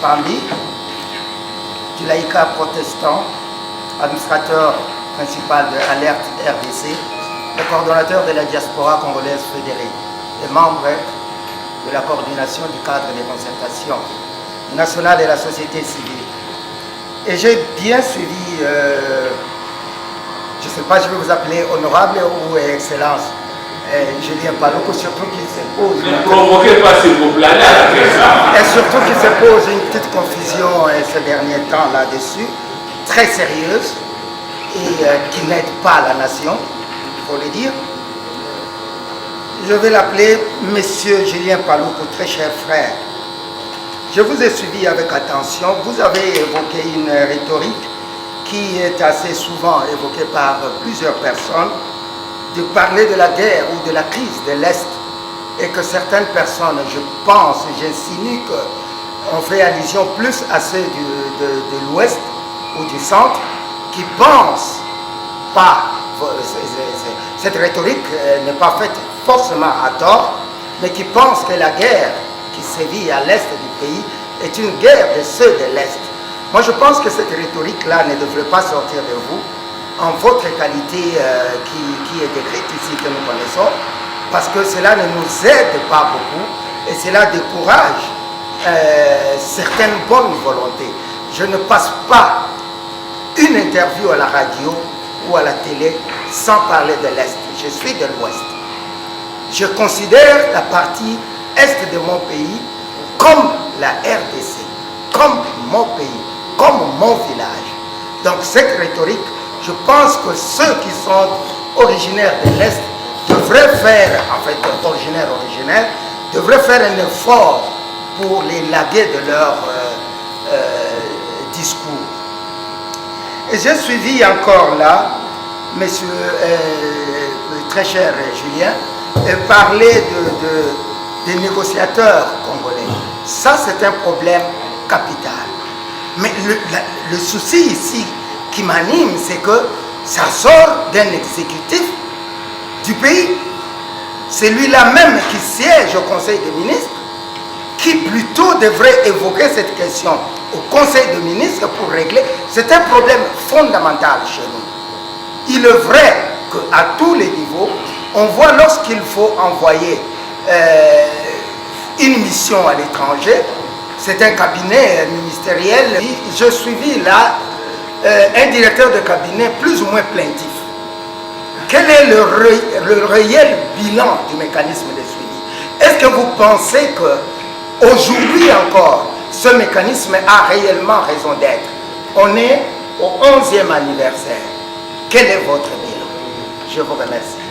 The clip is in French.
Pambi, du laïcat protestant, administrateur principal de Alerte RDC, le coordonnateur de la diaspora congolaise fédérée et membre de la coordination du cadre des concertations nationales de la société civile. Et j'ai bien suivi, je ne sais pas, je vais vous appeler honorable ou excellence, Julien Paluku, surtout qu'il se pose... Ne convoquez pas s'il vous plaît. Et surtout qu'il se pose une petite confusion ces derniers temps là-dessus, très sérieuse, et qui n'aide pas la nation, il faut le dire. Je vais l'appeler Monsieur Julien Paluku, très cher frère. Je vous ai suivi avec attention. Vous avez évoqué une rhétorique qui est assez souvent évoquée par plusieurs personnes, de parler de la guerre ou de la crise de l'Est, et que certaines personnes, je pense, j'insinue qu'on fait allusion plus à ceux de l'Ouest ou du Centre, qui pensent pas, cette rhétorique n'est pas faite forcément à tort, mais qui pensent que la guerre qui sévit à l'Est du pays est une guerre de ceux de l'Est. Moi, je pense que cette rhétorique-là ne devrait pas sortir de vous, en votre qualité qui est décrite ici, que nous connaissons, parce que cela ne nous aide pas beaucoup et cela décourage certaines bonnes volontés. Je ne passe pas une interview à la radio ou à la télé sans parler de l'Est. Je suis de l'Ouest. Je considère la partie Est de mon pays comme la RDC, comme mon pays, comme mon village. Donc cette rhétorique, je pense que ceux qui sont originaires de l'Est devraient faire, en fait, originaires, devraient faire un effort pour les laguer de leur discours. Et j'ai suivi encore là, monsieur, très cher Julien, parler des négociateurs congolais. Ça, c'est un problème capital. Mais le souci ici qui m'anime, c'est que ça sort d'un exécutif du pays. C'est lui-là même qui siège au Conseil des ministres, qui plutôt devrait évoquer cette question au Conseil des ministres pour régler. C'est un problème fondamental chez nous. Il est vrai qu'à tous les niveaux, on voit lorsqu'il faut envoyer une mission à l'étranger, c'est un cabinet ministériel. Je suivis là un directeur de cabinet plus ou moins plaintif. Quel est le réel bilan du mécanisme de suivi? Est-ce que vous pensez qu'aujourd'hui encore, ce mécanisme a réellement raison d'être? On est au 11e anniversaire. Quel est votre bilan? Je vous remercie.